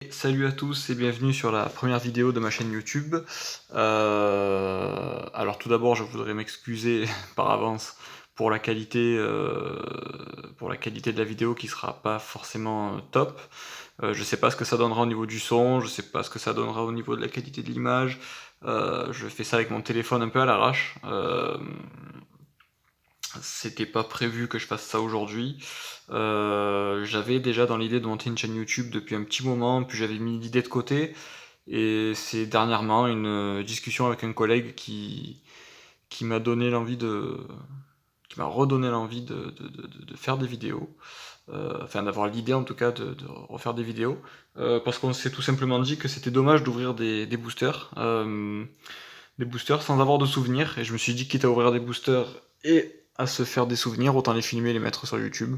Salut à tous et bienvenue sur la première vidéo de ma chaîne YouTube. Alors tout d'abord, je voudrais m'excuser par avance pour la qualité, de la vidéo qui sera pas forcément top. Je sais pas ce que ça donnera au niveau du son, je sais pas ce que ça donnera au niveau de la qualité de l'image. Je fais ça avec mon téléphone un peu à l'arrache. C'était pas prévu que je fasse ça aujourd'hui. J'avais déjà dans l'idée de monter une chaîne YouTube depuis un petit moment, puis j'avais mis l'idée de côté. Et c'est dernièrement une discussion avec un collègue qui m'a donné l'envie qui m'a redonné l'envie de faire des vidéos. Enfin, d'avoir l'idée en tout cas de refaire des vidéos. Parce qu'on s'est tout simplement dit que c'était dommage d'ouvrir des boosters. Des boosters sans avoir de souvenirs. Et je me suis dit, quitte à ouvrir des boosters et à se faire des souvenirs, autant les filmer et les mettre sur YouTube.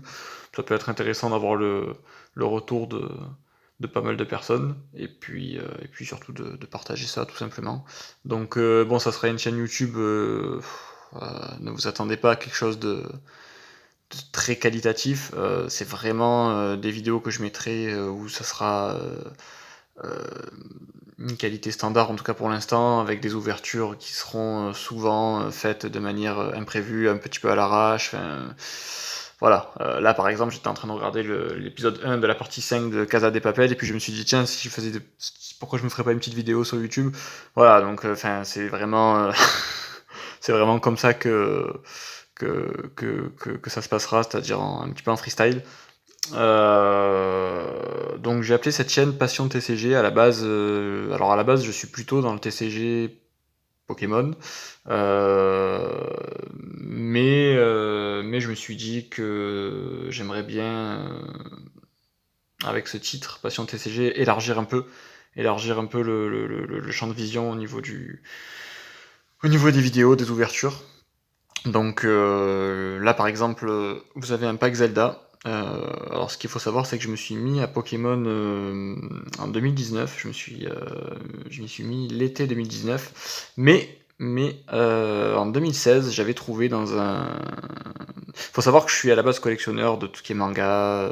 Ça peut être intéressant d'avoir le retour de pas mal de personnes. Et puis surtout de partager ça tout simplement. Donc bon, ça sera une chaîne YouTube. Ne vous attendez pas à quelque chose de très qualitatif. C'est vraiment des vidéos que je mettrai où ça sera une qualité standard, en tout cas pour l'instant, avec des ouvertures qui seront souvent faites de manière imprévue, un petit peu à l'arrache. Voilà, là par exemple, j'étais en train de regarder l'épisode 1 de la partie 5 de Casa des Papel, et puis je me suis dit, tiens, si je faisais pourquoi je me ferais pas une petite vidéo sur YouTube. Voilà, donc c'est vraiment, c'est vraiment comme ça que ça se passera, c'est-à-dire un petit peu en freestyle. Donc j'ai appelé cette chaîne Passion TCG à la base. Alors à la base, je suis plutôt dans le TCG Pokémon, euh, mais je me suis dit que j'aimerais bien, avec ce titre Passion TCG, élargir un peu le champ de vision au niveau des vidéos, des ouvertures. Donc là par exemple, vous avez un pack Zelda. Alors ce qu'il faut savoir, c'est que je me suis mis à Pokémon en 2019. Je m'y suis mis l'été 2019. Mais en 2016, j'avais trouvé dans un. Faut savoir que je suis à la base collectionneur de tout ce qui est manga,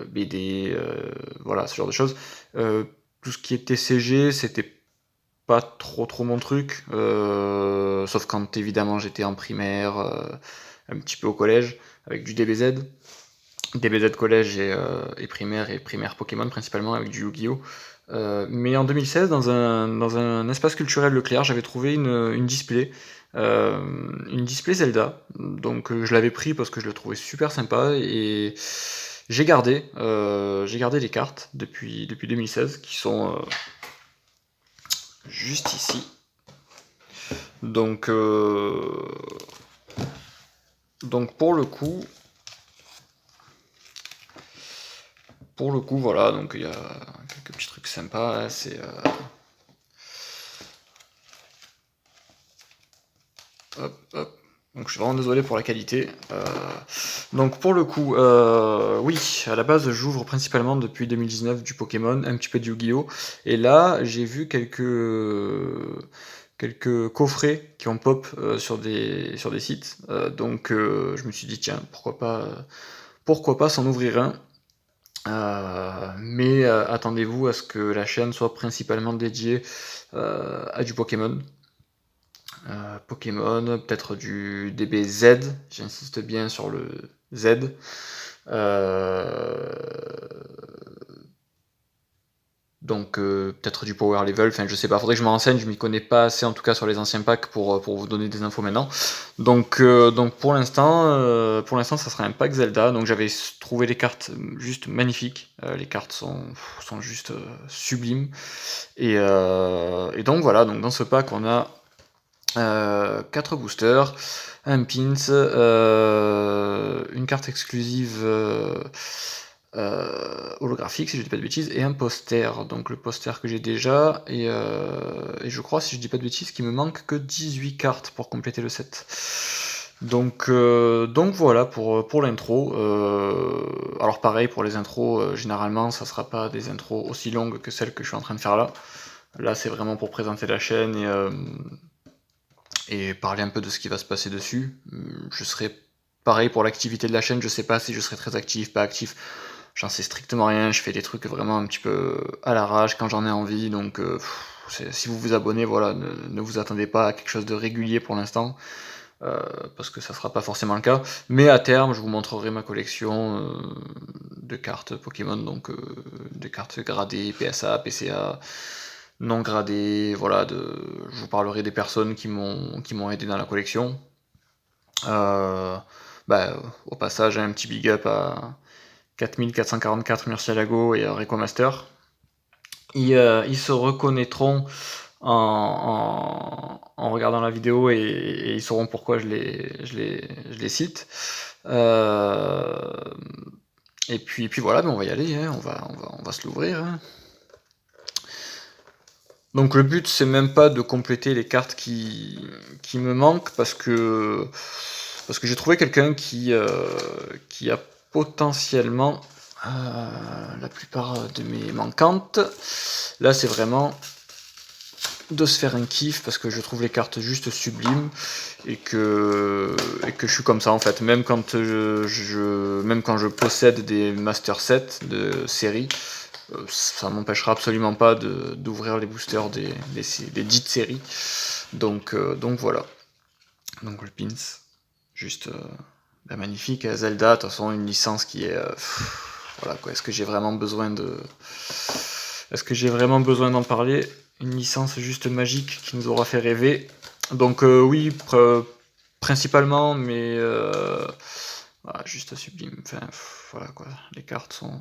BD, voilà, ce genre de choses. Tout ce qui est TCG, c'était pas trop mon truc, sauf quand évidemment j'étais en primaire, un petit peu au collège, avec du DBZ. DBZ collège et primaire Pokémon principalement, avec du Yu-Gi-Oh! Mais en 2016, dans un espace culturel Leclerc, j'avais trouvé une display Zelda. Donc je l'avais pris parce que je le trouvais super sympa et j'ai gardé les cartes depuis 2016 qui sont juste ici. Donc, donc pour le coup, voilà, donc il y a quelques petits trucs sympas. Là, c'est hop, hop. Donc je suis vraiment désolé pour la qualité. Donc pour le coup, oui, à la base j'ouvre principalement depuis 2019 du Pokémon, un petit peu de Yu-Gi-Oh! Et là j'ai vu quelques coffrets qui ont pop sur des sites. Donc je me suis dit tiens, pourquoi pas s'en ouvrir un. Mais attendez-vous à ce que la chaîne soit principalement dédiée à du Pokémon. Pokémon, peut-être du DBZ, j'insiste bien sur le Z. Euh, donc peut-être du Power Level, enfin je sais pas, faudrait que je me renseigne, je m'y connais pas assez en tout cas sur les anciens packs pour vous donner des infos maintenant. Donc pour l'instant ça sera un pack Zelda, donc j'avais trouvé les cartes juste magnifiques, les cartes sont juste sublimes. Et donc voilà, donc dans ce pack on a 4 boosters, un pins, une carte exclusive holographique, si je dis pas de bêtises, et un poster. Donc le poster que j'ai déjà, et je crois, si je dis pas de bêtises, qu'il me manque que 18 cartes pour compléter le set. Donc voilà pour l'intro. Alors pareil pour les intros, généralement ça sera pas des intros aussi longues que celles que je suis en train de faire là. Là c'est vraiment pour présenter la chaîne et parler un peu de ce qui va se passer dessus. Je serai pareil pour l'activité de la chaîne, je sais pas si je serai très actif, pas actif. j'en sais strictement rien, je fais des trucs vraiment un petit peu à l'arrache quand j'en ai envie, donc si vous vous abonnez, voilà, ne vous attendez pas à quelque chose de régulier pour l'instant, heu, parce que ça sera pas forcément le cas. Mais à terme, je vous montrerai ma collection, de cartes Pokémon, donc des cartes gradées, PSA, PCA, non gradées, voilà, je vous parlerai des personnes qui m'ont aidé dans la collection. Heu, au passage, un petit big up à 4444 Murcielago et Rico Master. Ils se reconnaîtront en regardant la vidéo et ils sauront pourquoi je les cite. Et puis voilà, on va y aller, hein, on va se l'ouvrir, hein. Donc le but, c'est même pas de compléter les cartes qui me manquent parce que j'ai trouvé quelqu'un qui a potentiellement la plupart de mes manquantes. Là, c'est vraiment de se faire un kiff parce que je trouve les cartes juste sublimes et que je suis comme ça en fait. Même quand je possède des master sets de série, ça m'empêchera absolument pas d'ouvrir les boosters des dites séries. Donc voilà. Donc le pins, juste magnifique. Zelda, de toute façon, une licence qui est voilà quoi. Est-ce que j'ai vraiment besoin d'en parler? Une licence juste magique qui nous aura fait rêver. Donc oui, principalement, mais voilà, juste sublime. Enfin, voilà quoi. Les cartes sont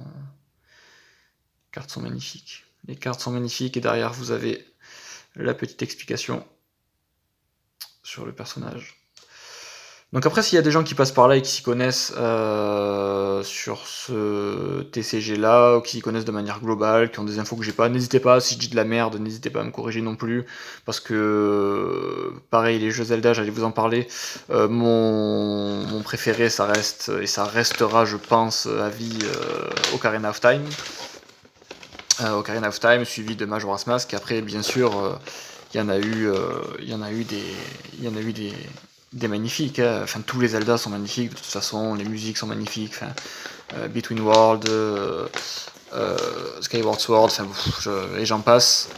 magnifiques. Les cartes sont magnifiques et derrière vous avez la petite explication sur le personnage. Donc après, s'il y a des gens qui passent par là et qui s'y connaissent sur ce TCG là, ou qui s'y connaissent de manière globale, qui ont des infos que j'ai pas, n'hésitez pas, si je dis de la merde, n'hésitez pas à me corriger non plus, parce que pareil, les jeux Zelda, j'allais vous en parler, mon préféré, ça reste, et ça restera, je pense, à vie, Ocarina of Time. Ocarina of Time, suivi de Majora's Mask, et après, bien sûr, il y en a eu des magnifiques, hein. Enfin, tous les Zelda sont magnifiques, de toute façon, les musiques sont magnifiques, enfin, Between Worlds, Skyward Sword, enfin, et j'en passe.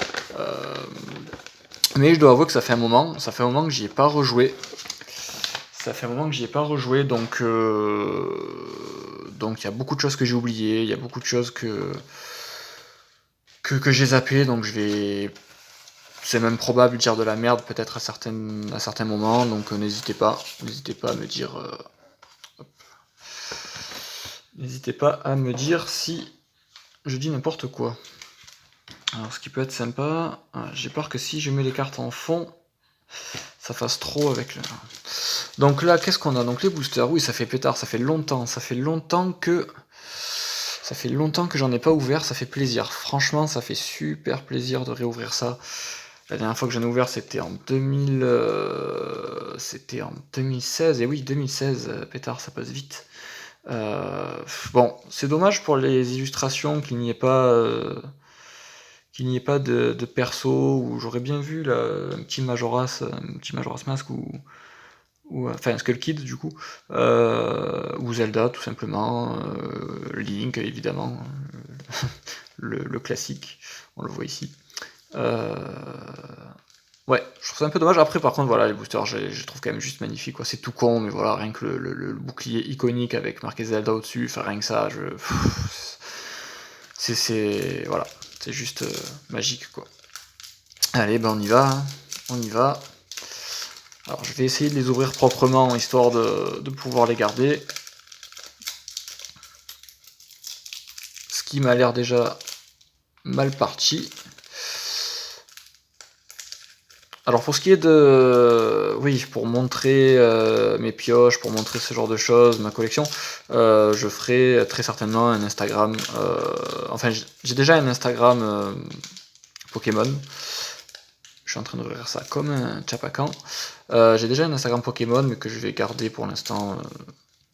Mais je dois avouer que ça fait un moment que j'y ai pas rejoué. Donc il y a beaucoup de choses que j'ai oubliées, il y a beaucoup de choses que j'ai zappées, donc c'est même probable de dire de la merde peut-être à certains moments, donc n'hésitez pas à me dire si je dis n'importe quoi. Alors ce qui peut être sympa, j'ai peur que si je mets les cartes en fond, ça fasse trop avec le... Donc là, qu'est-ce qu'on a? Donc les boosters, oui, ça fait pétard, ça fait longtemps que j'en ai pas ouvert, ça fait plaisir. Franchement, ça fait super plaisir de réouvrir ça. La dernière fois que j'en ai ouvert, c'était en 2016, et oui, 2016, pétard, ça passe vite. Bon, c'est dommage pour les illustrations qu'il n'y ait pas de perso, où j'aurais bien vu là, un petit Majora's Mask ou enfin Skull Kid du coup, ou Zelda tout simplement, Link évidemment, le classique, on le voit ici. Ouais, je trouve ça un peu dommage. Après, par contre, voilà, les boosters, je les trouve quand même juste magnifiques, quoi. C'est tout con, mais voilà, rien que le bouclier iconique avec marqué Zelda au-dessus, enfin rien que ça, voilà, c'est juste magique, quoi. Allez, ben on y va, hein. On y va. Alors, je vais essayer de les ouvrir proprement, histoire de pouvoir les garder. Ce qui m'a l'air déjà mal parti. Alors pour ce qui est de... Oui, pour montrer mes pioches, pour montrer ce genre de choses, ma collection, je ferai très certainement un Instagram. Enfin, j'ai déjà un Instagram Pokémon. Je suis en train d'ouvrir ça comme un chapacan. J'ai déjà un Instagram Pokémon, mais que je vais garder pour l'instant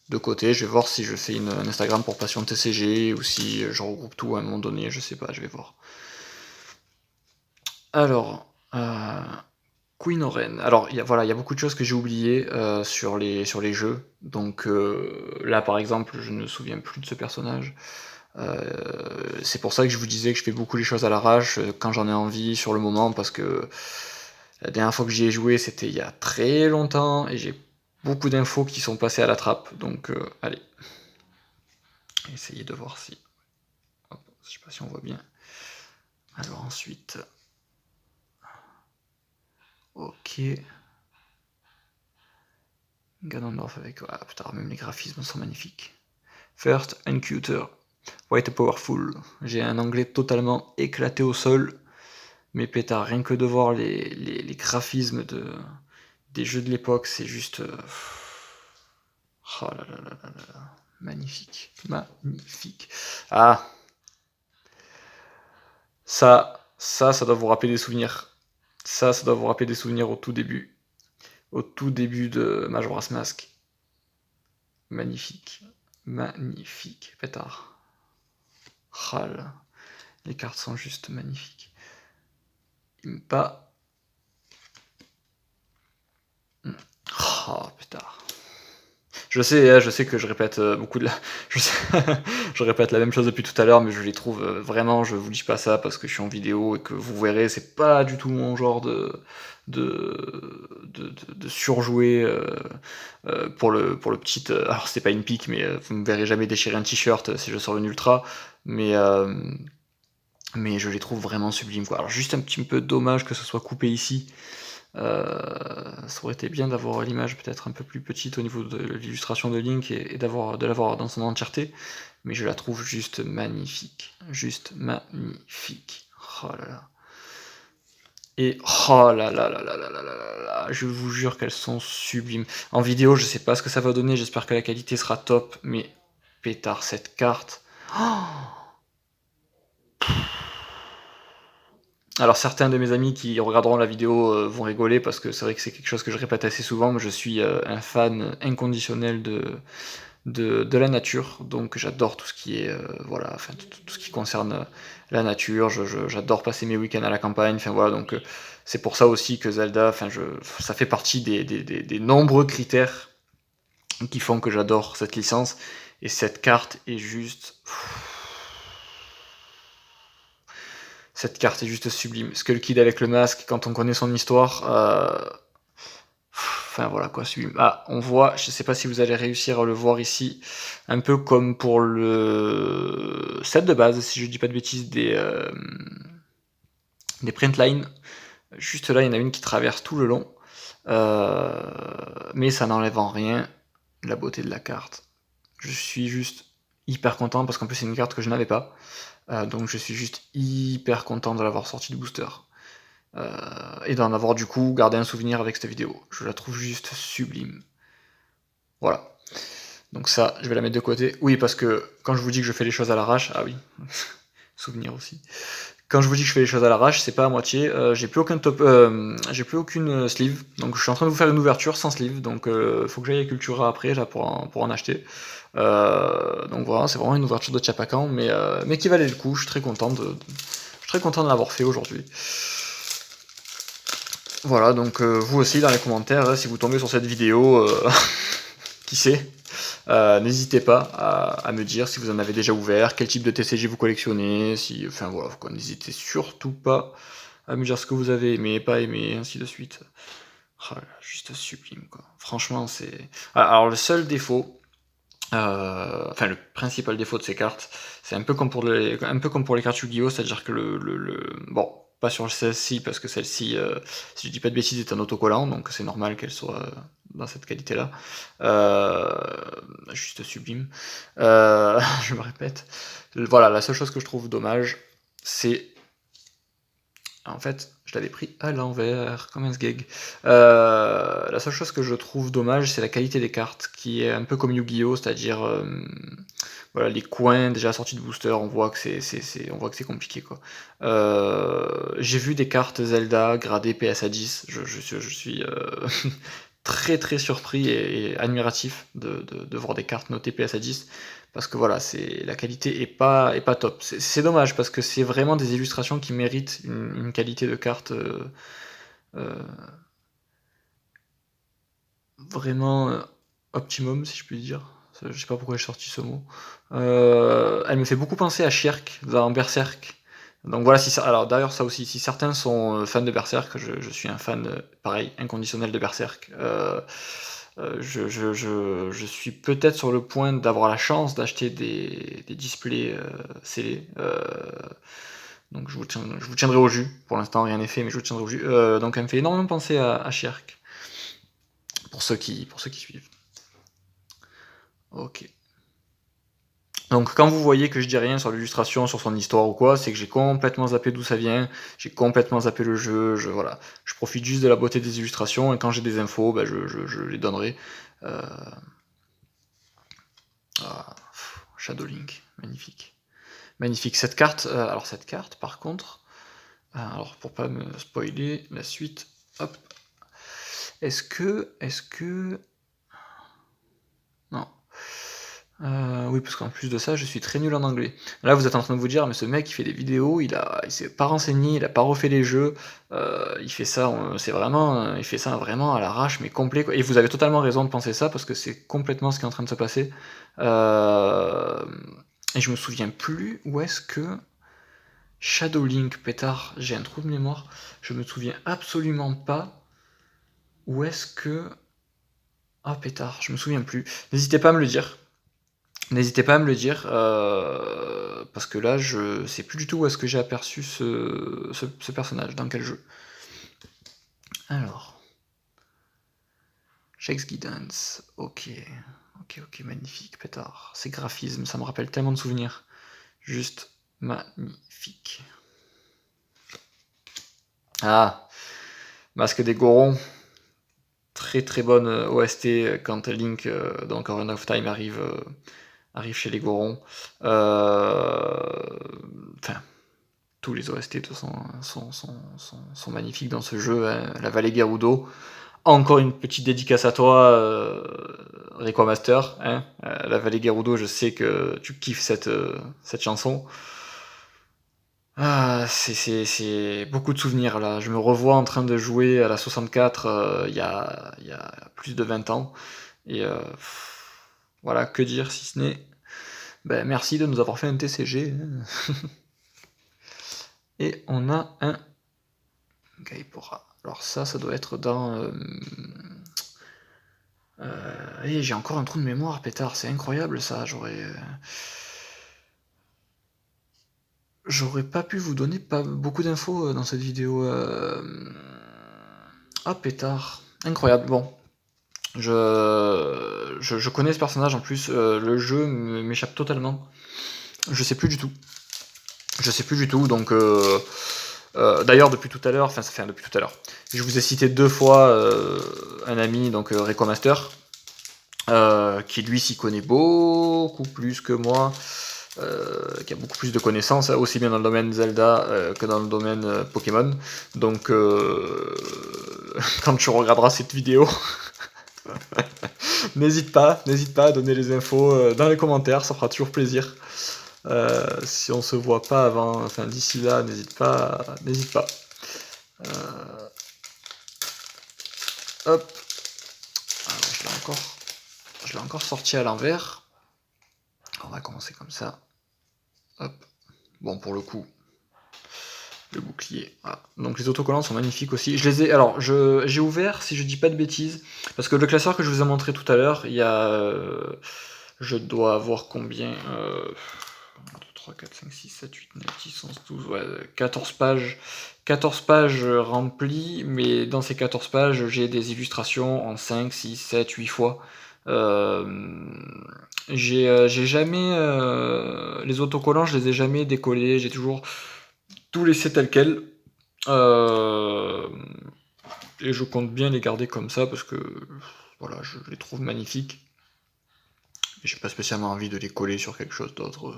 de côté. Je vais voir si je fais un Instagram pour Passion TCG, ou si je regroupe tout à un moment donné, je sais pas, je vais voir. Alors... Queen Oren. Alors il y a beaucoup de choses que j'ai oubliées sur les jeux. Donc là par exemple, je ne me souviens plus de ce personnage. C'est pour ça que je vous disais que je fais beaucoup les choses à l'arrache quand j'en ai envie sur le moment, parce que la dernière fois que j'y ai joué c'était il y a très longtemps et j'ai beaucoup d'infos qui sont passées à la trappe, donc allez, essayez de voir si... Hop, je sais pas si on voit bien. Alors ensuite... Ok... Ganondorf avec... Ah putain, même les graphismes sont magnifiques. First Encounter, White Powerful. J'ai un anglais totalement éclaté au sol, mais pétard, rien que de voir les graphismes des jeux de l'époque, c'est juste... Oh là là là là là, magnifique, magnifique. Ah, ça doit vous rappeler des souvenirs. Ça doit vous rappeler des souvenirs au tout début. Au tout début de Majora's Mask. Magnifique. Magnifique, pétard. Ah là, les cartes sont juste magnifiques. Pas. Oh pétard. Je sais que je répète beaucoup de la... je répète la même chose depuis tout à l'heure, mais je les trouve vraiment, je vous dis pas ça parce que je suis en vidéo et que vous verrez, c'est pas du tout mon genre de surjouer pour le petit... alors c'est pas une pique, mais vous me verrez jamais déchirer un t-shirt si je sors une ultra, mais je les trouve vraiment sublimes, quoi. Alors juste un petit peu dommage que ce soit coupé ici. Ça aurait été bien d'avoir l'image peut-être un peu plus petite au niveau de l'illustration de Link et de l'avoir dans son entièreté, mais je la trouve juste magnifique. Juste magnifique. Oh là là. Et oh là là là là là là là là là, je vous jure qu'elles sont sublimes. En vidéo, je sais pas ce que ça va donner, j'espère que la qualité sera top, mais pétard, cette carte. Oh, alors certains de mes amis qui regarderont la vidéo vont rigoler parce que c'est vrai que c'est quelque chose que je répète assez souvent, mais je suis un fan inconditionnel de la nature, donc j'adore tout ce qui est voilà, enfin tout ce qui concerne la nature, j'adore passer mes week-ends à la campagne, enfin voilà, donc c'est pour ça aussi que Zelda, enfin ça fait partie des nombreux critères qui font que j'adore cette licence, et cette carte est juste... Cette carte est juste sublime. Skull Kid avec le masque, quand on connaît son histoire, enfin voilà quoi, sublime. Ah, on voit, je sais pas si vous allez réussir à le voir ici, un peu comme pour le set de base, si je dis pas de bêtises, des print lines. Juste là, il y en a une qui traverse tout le long, mais ça n'enlève en rien la beauté de la carte. Je suis juste hyper content parce qu'en plus c'est une carte que je n'avais pas, donc je suis juste hyper content de l'avoir sortie du booster. Et d'en avoir du coup gardé un souvenir avec cette vidéo. Je la trouve juste sublime. Voilà. Donc ça, je vais la mettre de côté. Oui, parce que quand je vous dis que je fais les choses à l'arrache, ah oui, souvenir aussi. Quand je vous dis que je fais les choses à l'arrache, c'est pas à moitié. J'ai plus aucun top, j'ai plus aucune sleeve. Donc je suis en train de vous faire une ouverture sans sleeve. Donc faut que j'aille à Cultura après là pour en acheter. Donc voilà, c'est vraiment une ouverture de Chapacan, mais qui valait le coup. Je suis très content de l'avoir fait aujourd'hui. Voilà, donc vous aussi dans les commentaires, si vous tombez sur cette vidéo, qui sait, n'hésitez pas à me dire si vous en avez déjà ouvert, quel type de TCG vous collectionnez, si, enfin voilà, n'hésitez surtout pas à me dire ce que vous avez aimé, pas aimé, ainsi de suite. Oh là là, juste sublime quoi. Franchement, c'est... Alors le seul défaut, enfin le principal défaut de ces cartes, c'est un peu comme pour les cartes Yu-Gi-Oh, c'est-à-dire que bon, pas sur celle-ci parce que celle-ci, si je dis pas de bêtises, est un autocollant, donc c'est normal qu'elle soit dans cette qualité-là. Juste sublime. Je me répète. Voilà, la seule chose que je trouve dommage, c'est... En fait, je l'avais pris à l'envers, comme un sgeg. La seule chose que je trouve dommage, c'est la qualité des cartes, qui est un peu comme Yu-Gi-Oh, c'est-à-dire voilà, les coins déjà sortis de booster, on voit que c'est compliqué quoi. J'ai vu des cartes Zelda gradées PSA 10, je suis très très surpris et admiratif de voir des cartes notées PSA 10, parce que voilà, la qualité est pas top. C'est dommage parce que c'est vraiment des illustrations qui méritent une qualité de carte euh, vraiment optimum, si je puis dire. Je sais pas pourquoi j'ai sorti ce mot. Elle me fait beaucoup penser à Shirk dans Berserk. Donc voilà, si ça, alors d'ailleurs ça aussi, si certains sont fans de Berserk, je suis un fan pareil, inconditionnel de Berserk. Je suis peut-être sur le point d'avoir la chance d'acheter des displays scellés. Donc je vous tiendrai au jus. Pour l'instant rien n'est fait, mais je vous tiendrai au jus. Donc elle me fait énormément penser à Shirk. Pour ceux qui suivent. Ok. Donc quand vous voyez que je dis rien sur l'illustration, sur son histoire ou quoi, c'est que j'ai complètement zappé d'où ça vient, j'ai complètement zappé le jeu, voilà. Je profite juste de la beauté des illustrations, et quand j'ai des infos, bah, je les donnerai. Shadow Link, magnifique. Magnifique. Cette carte, alors cette carte par contre, alors pour pas me spoiler la suite, hop. Est-ce que... Non. Oui, parce qu'en plus de ça, je suis très nul en anglais. Là, vous êtes en train de vous dire, mais ce mec, il fait des vidéos, il s'est pas renseigné, il a pas refait les jeux, il fait ça, il fait ça vraiment à l'arrache, mais complet, quoi. Et vous avez totalement raison de penser ça, parce que c'est complètement ce qui est en train de se passer. Et je me souviens plus où est-ce que Shadow Link, pétard, j'ai un trou de mémoire, je me souviens absolument pas où est-ce que... Ah, pétard, je me souviens plus. N'hésitez pas à me le dire. N'hésitez pas à me le dire, parce que là, je sais plus du tout où est-ce que j'ai aperçu ce personnage, dans quel jeu. Alors, Shakes Guidance, ok, magnifique, pétard. Ces graphismes, ça me rappelle tellement de souvenirs. Juste magnifique. Ah, Masque des Gorons. Très très bonne OST quand Link dans Ocarina of Time arrive chez les Gorons. Enfin, tous les OST sont magnifiques dans ce jeu. Hein. La vallée Gerudo. Encore une petite dédicace à toi, Rico Master. Hein. La vallée Gerudo, je sais que tu kiffes cette chanson. Ah, c'est beaucoup de souvenirs là. Je me revois en train de jouer à la 64 il y a plus de 20 ans. Et voilà, que dire si ce n'est ben, merci de nous avoir fait un TCG. Et on a un Gaipora. Alors ça doit être dans... Et j'ai encore un trou de mémoire, pétard, c'est incroyable ça, J'aurais pas pu vous donner pas beaucoup d'infos dans cette vidéo. Ah, pétard. Incroyable, bon. Je connais ce personnage en plus, le jeu m'échappe totalement. Je sais plus du tout. Donc... d'ailleurs, depuis tout à l'heure, je vous ai cité 2 fois un ami, donc Rico Master, qui lui s'y connaît beaucoup plus que moi, qui a beaucoup plus de connaissances, aussi bien dans le domaine Zelda que dans le domaine Pokémon. Donc, quand tu regarderas cette vidéo, n'hésite pas à donner les infos dans les commentaires, ça fera toujours plaisir. Si on se voit pas avant, enfin d'ici là, n'hésite pas. Hop. Alors, je l'ai encore sorti à l'envers. On va commencer comme ça. Hop. Bon, pour le coup, le bouclier. Voilà. Donc les autocollants sont magnifiques aussi. J'ai ouvert, si je dis pas de bêtises, parce que le classeur que je vous ai montré tout à l'heure, il y a, je dois avoir combien 3, 4, 5, 6, 7, 8, 9, 10, 11, 12, ouais, 14 pages. 14 pages remplies, mais dans ces 14 pages, j'ai des illustrations en 5, 6, 7, 8 fois. J'ai jamais... les autocollants, je les ai jamais décollés, j'ai toujours tout laissé tel quel. Et je compte bien les garder comme ça, parce que voilà, je les trouve magnifiques. Et j'ai pas spécialement envie de les coller sur quelque chose d'autre.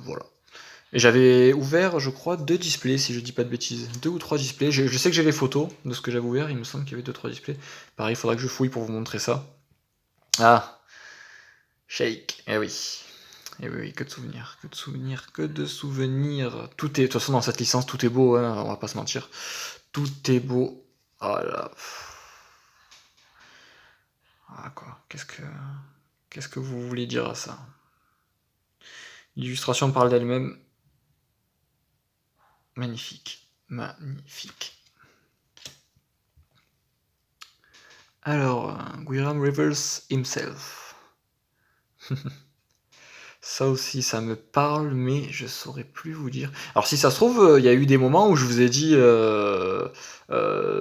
Voilà. Et j'avais ouvert, je crois, 2 displays, si je dis pas de bêtises. 2 ou 3 displays. Je sais que j'ai les photos de ce que j'avais ouvert, il me semble qu'il y avait 2-3 displays. Pareil, il faudra que je fouille pour vous montrer ça. Ah, Shake, eh oui. Eh oui, que de souvenirs, Tout est, de toute façon, dans cette licence, tout est beau, hein, on va pas se mentir. Tout est beau. Oh là. Ah quoi, qu'est-ce Qu'est-ce que vous voulez dire à ça? L'illustration parle d'elle-même. Magnifique, magnifique. Alors, Guiram Rivers himself. Ça aussi, ça me parle, mais je saurais plus vous dire. Alors si ça se trouve, il y a eu des moments où je vous ai dit,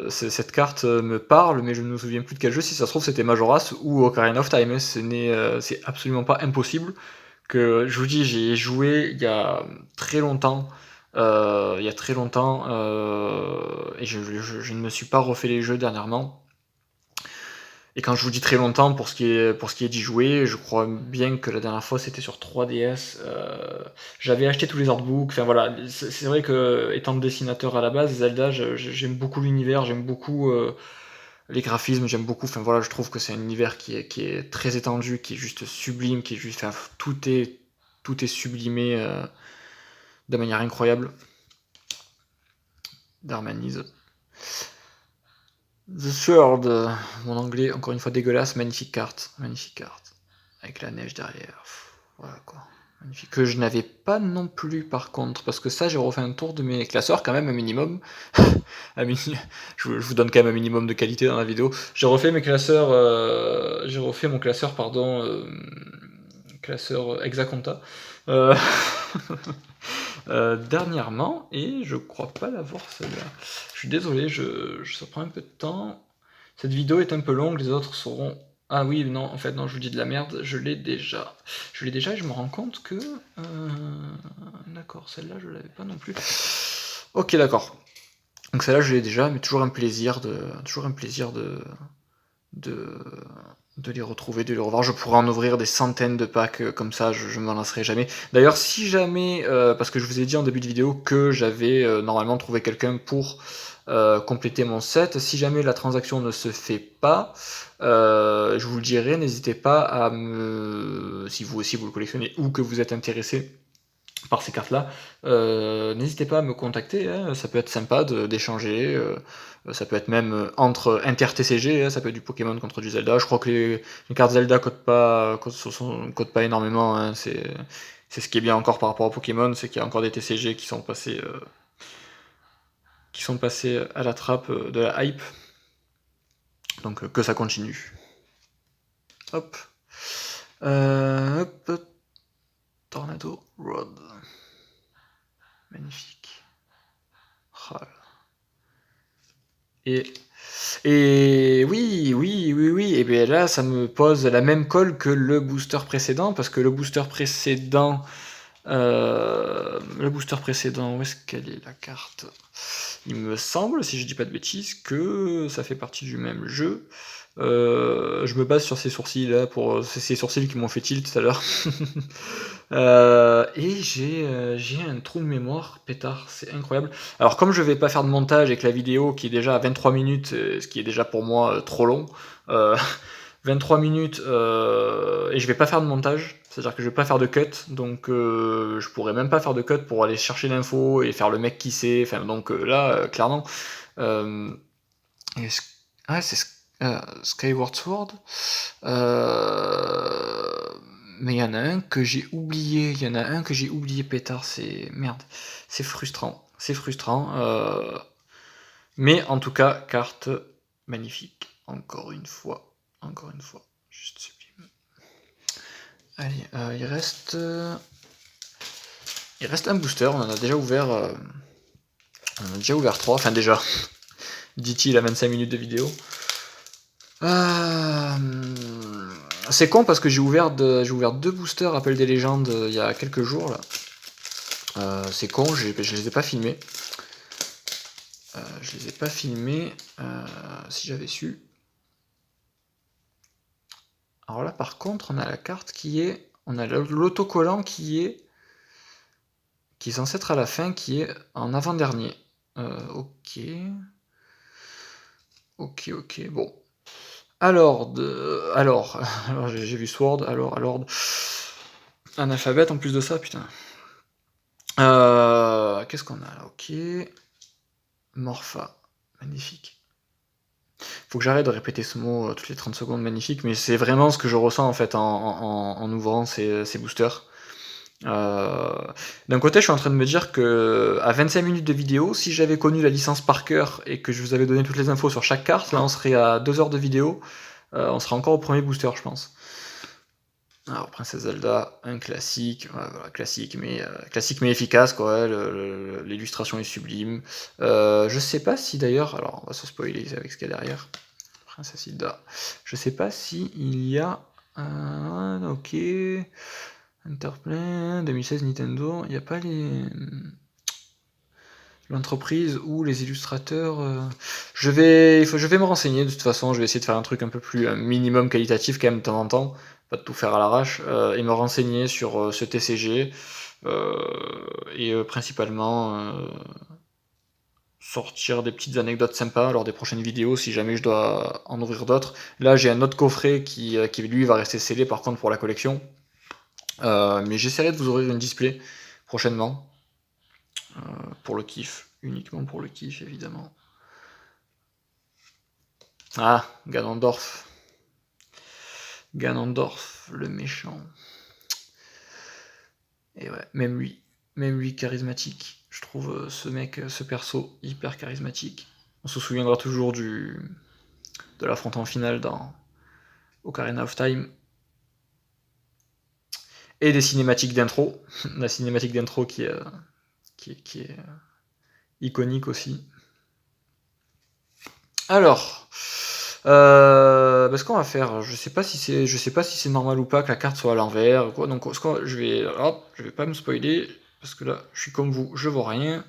cette carte me parle, mais je ne me souviens plus de quel jeu. Si ça se trouve, c'était Majora's ou Ocarina of Time, hein. C'est absolument pas impossible que je vous dis, j'y ai joué il y a très longtemps, et je ne me suis pas refait les jeux dernièrement. Et quand je vous dis très longtemps, pour ce qui est d'y jouer, je crois bien que la dernière fois c'était sur 3DS. J'avais acheté tous les artbooks. Enfin voilà, c'est vrai que étant dessinateur à la base, Zelda, j'aime beaucoup l'univers, j'aime beaucoup les graphismes, j'aime beaucoup. Enfin voilà, je trouve que c'est un univers qui est très étendu, qui est juste sublime, qui est juste. Enfin, tout est sublimé de manière incroyable. Darmanise. The Sword, mon anglais, encore une fois dégueulasse, magnifique carte, avec la neige derrière, voilà quoi, magnifique, que je n'avais pas non plus par contre, parce que ça j'ai refait un tour de mes classeurs quand même, un minimum, je vous donne quand même un minimum de qualité dans la vidéo, j'ai refait mes classeurs, j'ai refait mon classeur, pardon, classeur Hexaconta, euh, dernièrement, et je crois pas l'avoir celle-là. Je suis désolé, ça prend un peu de temps. Cette vidéo est un peu longue, les autres seront... Ah oui, non, en fait, non, je vous dis de la merde, je l'ai déjà. Je l'ai déjà et je me rends compte que... D'accord, celle-là, je l'avais pas non plus. Ok, d'accord. Donc celle-là, je l'ai déjà, mais toujours un plaisir de les retrouver, de les revoir. Je pourrais en ouvrir des centaines de packs comme ça, je m'en lasserai jamais. D'ailleurs, si jamais, parce que je vous ai dit en début de vidéo que j'avais normalement trouvé quelqu'un pour compléter mon set, si jamais la transaction ne se fait pas, je vous le dirai, n'hésitez pas à me... Si vous aussi vous le collectionnez ou que vous êtes intéressé par ces cartes-là, n'hésitez pas à me contacter, hein, ça peut être sympa d'échanger, ça peut être même entre inter-TCG, hein, ça peut être du Pokémon contre du Zelda, je crois que les cartes Zelda cotent pas énormément, hein, c'est ce qui est bien encore par rapport à Pokémon, c'est qu'il y a encore des TCG qui sont passés à la trappe de la hype, donc que ça continue. Hop. Hop. Tornado Road. Magnifique. Oh. Et oui, et bien là, ça me pose la même colle que le booster précédent, parce que le booster précédent, où est-ce qu'elle est la carte? Il me semble, si je dis pas de bêtises, que ça fait partie du même jeu. Je me base sur ces sourcils là, pour ces sourcils qui m'ont fait tilt tout à l'heure. Et j'ai un trou de mémoire, pétard, c'est incroyable. Alors comme je vais pas faire de montage et que la vidéo qui est déjà à 23 minutes, ce qui est déjà pour moi trop long, 23 minutes, et je vais pas faire de montage, c'est-à-dire que je vais pas faire de cut, donc je pourrais même pas faire de cut pour aller chercher l'info et faire le mec qui sait, enfin donc là, clairement, ah c'est Skyward Sword, mais il y en a un que j'ai oublié, pétard, c'est... Merde, c'est frustrant, mais en tout cas, carte magnifique, encore une fois, juste sublime. Allez, il reste un booster, on en a déjà ouvert 3, enfin déjà, dit-il à 25 minutes de vidéo. C'est con parce que j'ai ouvert 2 boosters Appel des légendes il y a quelques jours là. C'est con, je les ai pas filmés. Si j'avais su. Alors là par contre on a la carte qui est... On a l'autocollant qui est censé être à la fin, qui est en avant-dernier. Ok, bon. Alors, j'ai vu Sword, alors... Un alphabet en plus de ça, putain. Qu'est-ce qu'on a là? Ok. Morpha, magnifique. Faut que j'arrête de répéter ce mot toutes les 30 secondes, magnifique, mais c'est vraiment ce que je ressens en fait en ouvrant ces boosters. D'un côté, je suis en train de me dire que à 25 minutes de vidéo, si j'avais connu la licence par cœur et que je vous avais donné toutes les infos sur chaque carte, là on serait à 2 heures de vidéo, on serait encore au premier booster, je pense. Alors, Princesse Zelda, un classique, ouais, voilà, classique mais efficace, quoi. L'illustration est sublime. Je sais pas si d'ailleurs, alors on va se spoiler avec ce qu'il y a derrière. Princesse Zelda. Je sais pas si il y a un. Ok. Interplay, 2016 Nintendo. Il n'y a pas l'entreprise ou les illustrateurs. Je vais me renseigner de toute façon. Je vais essayer de faire un truc un peu plus un minimum qualitatif quand même de temps en temps, pas de tout faire à l'arrache, et me renseigner sur ce TCG et principalement sortir des petites anecdotes sympas lors des prochaines vidéos si jamais je dois en ouvrir d'autres. Là j'ai un autre coffret qui lui va rester scellé par contre pour la collection, mais j'essaierai de vous ouvrir une display prochainement. Pour le kiff, uniquement pour le kiff évidemment. Ah, Ganondorf. Ganondorf, le méchant. Et ouais, même lui charismatique. Je trouve ce mec, ce perso, hyper charismatique. On se souviendra toujours de l'affrontement final dans Ocarina of Time. Et des cinématiques d'intro. La cinématique d'intro qui est iconique aussi. Alors, ce qu'on va faire, je sais pas si c'est normal ou pas que la carte soit à l'envers, quoi. Donc, je vais pas me spoiler parce que là, je suis comme vous, je vois rien.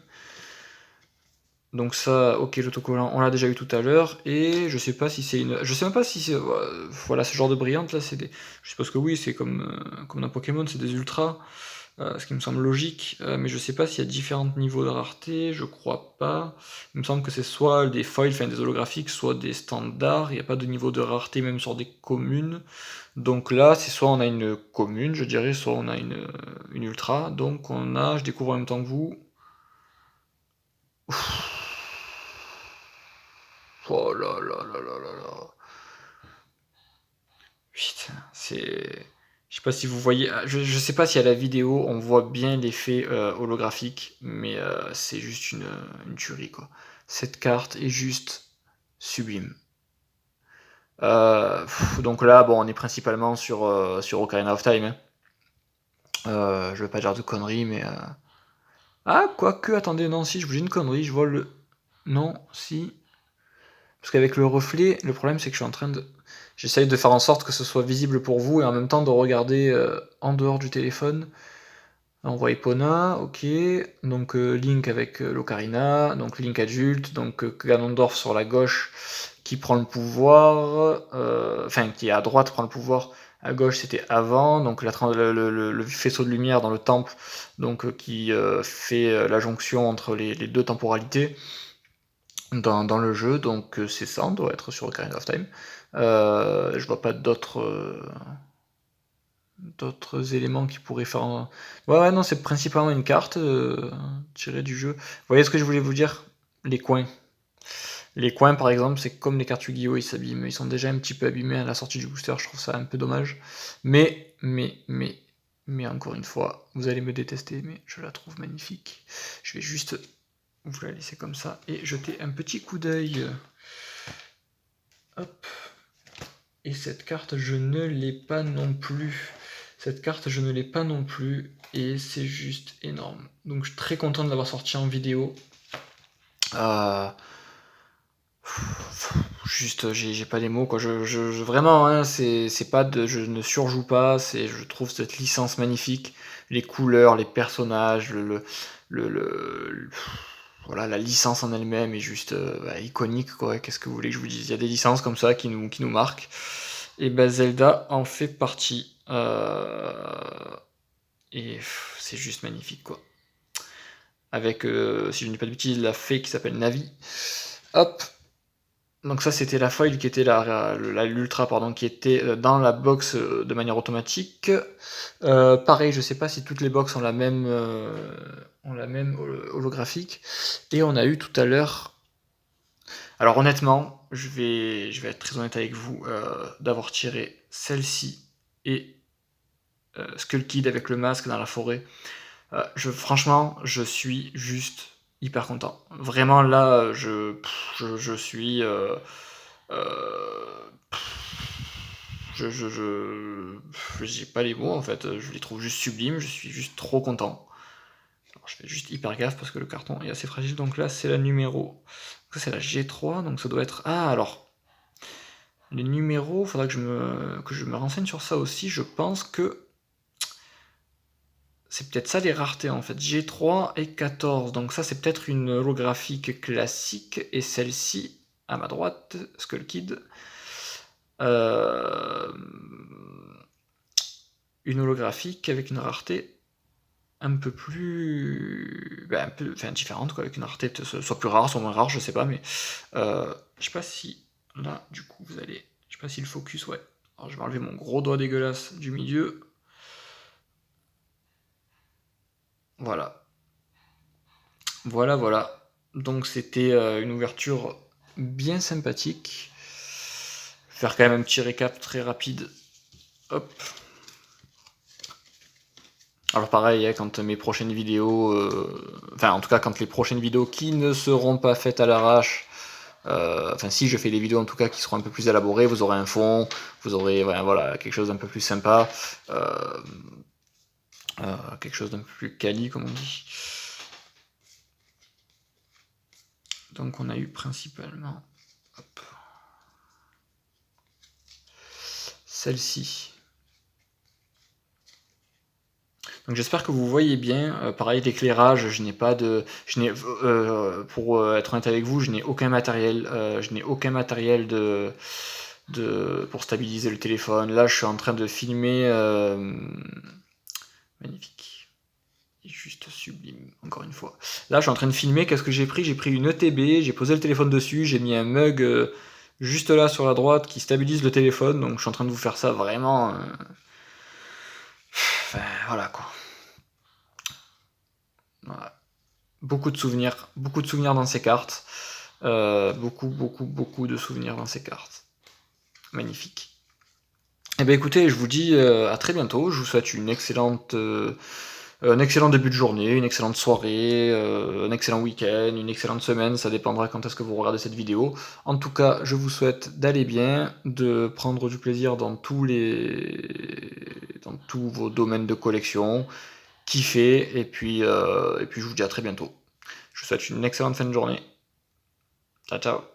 Donc ça, ok, l'autocollant, on l'a déjà eu tout à l'heure, et je sais pas si c'est je sais même pas si c'est, voilà, ce genre de brillante là, je suppose que oui, c'est comme dans Pokémon, c'est des ultras, ce qui me semble logique, mais je sais pas s'il y a différents niveaux de rareté, je crois pas. Il me semble que c'est soit des foils, enfin des holographiques, soit des standards, il n'y a pas de niveau de rareté même sur des communes. Donc là, c'est soit on a une commune, je dirais, soit on a une ultra, donc je découvre en même temps que vous. Oh là là là là là là. Putain, c'est. Je sais pas si vous voyez. Je sais pas si à la vidéo on voit bien l'effet holographique, mais c'est juste une tuerie quoi. Cette carte est juste sublime. Donc là, bon, on est principalement sur Ocarina of Time, hein. Je veux pas dire de conneries, mais. Ah, quoique, attendez, non, si, je vous dis une connerie, je vois le. Non, si. Parce qu'avec le reflet, le problème c'est que je suis en train de. J'essaye de faire en sorte que ce soit visible pour vous et en même temps de regarder en dehors du téléphone. On voit Epona, ok. Donc Link avec l'Ocarina, donc Link adulte, donc Ganondorf sur la gauche qui prend le pouvoir, enfin qui à droite prend le pouvoir, à gauche c'était avant, donc le faisceau de lumière dans le temple, donc qui fait la jonction entre les deux temporalités dans le jeu, donc c'est ça, on doit être sur Ocarina of Time. Je vois pas d'autres éléments qui pourraient faire. Ouais, non, c'est principalement une carte tirée du jeu. Vous voyez ce que je voulais vous dire? Les coins. Les coins, par exemple, c'est comme les cartes Yu-Gi-Oh! Ils s'abîment. Ils sont déjà un petit peu abîmés à la sortie du booster. Je trouve ça un peu dommage. Mais encore une fois, vous allez me détester, mais je la trouve magnifique. Je vais juste vous la laisser comme ça et jeter un petit coup d'œil. Hop. Et cette carte, je ne l'ai pas non plus. Cette carte, je ne l'ai pas non plus. Et c'est juste énorme. Donc je suis très content de l'avoir sorti en vidéo. Juste, j'ai pas les mots, quoi. Vraiment, hein, c'est pas de. Je ne surjoue pas. Je trouve cette licence magnifique. Les couleurs, les personnages, voilà, la licence en elle-même est juste iconique, quoi. Qu'est-ce que vous voulez que je vous dise? Il y a des licences comme ça qui nous marquent. Et ben Zelda en fait partie. Et c'est juste magnifique, quoi. Avec, si je ne dis pas de bêtises, la fée qui s'appelle Navi. Hop. Donc ça, c'était la foil qui était l'ultra, pardon, qui était dans la box de manière automatique. Pareil, je sais pas si toutes les box ont la même holographique. Et on a eu tout à l'heure Alors honnêtement, je vais être très honnête avec vous, d'avoir tiré celle-ci et Skull Kid avec le masque dans la forêt, franchement, je suis juste hyper content. Vraiment là, je suis, heu, j'ai pas les mots en fait, je les trouve juste sublimes, je suis juste trop content. Alors je fais juste hyper gaffe parce que le carton est assez fragile, donc là c'est la numéro ça c'est la G3, donc ça doit être ah alors, les numéros, faudra que je me renseigne sur ça aussi, je pense que c'est peut-être ça les raretés en fait, G3 et 14, donc ça c'est peut-être une holographique classique et celle-ci, à ma droite, Skull Kid, une holographique avec une rareté un peu plus, un peu, enfin différente quoi, avec une rareté soit plus rare, soit moins rare, je sais pas, mais je sais pas si là du coup vous allez, je sais pas si le focus, ouais. Alors je vais enlever mon gros doigt dégueulasse du milieu. Voilà. Voilà, voilà. Donc c'était une ouverture bien sympathique. Faire quand même un petit récap très rapide. Hop. Alors pareil, hein, quand mes prochaines vidéos, enfin en tout cas quand les prochaines vidéos qui ne seront pas faites à l'arrache, enfin si je fais des vidéos en tout cas qui seront un peu plus élaborées, vous aurez un fond, vous aurez voilà, quelque chose d'un peu plus sympa, quelque chose d'un peu plus quali comme on dit. Donc on a eu principalement hop, celle-ci. Donc j'espère que vous voyez bien. Pareil, l'éclairage, je n'ai pas de, pour être honnête avec vous, je n'ai aucun matériel. Je n'ai aucun matériel pour stabiliser le téléphone. Là, je suis en train de filmer. Magnifique. Juste sublime, encore une fois. Là, je suis en train de filmer. Qu'est-ce que j'ai pris? J'ai pris une ETB, j'ai posé le téléphone dessus, j'ai mis un mug juste là sur la droite qui stabilise le téléphone. Donc je suis en train de vous faire ça vraiment. Enfin, voilà quoi. Voilà. Beaucoup de souvenirs dans ces cartes. Beaucoup de souvenirs dans ces cartes. Magnifique. Eh bien écoutez, je vous dis à très bientôt. Je vous souhaite un excellent début de journée, une excellente soirée, un excellent week-end, une excellente semaine. Ça dépendra quand est-ce que vous regardez cette vidéo. En tout cas, je vous souhaite d'aller bien, de prendre du plaisir dans tous vos domaines de collection, kiffer, et puis je vous dis à très bientôt. Je vous souhaite une excellente fin de journée. Ciao, ciao.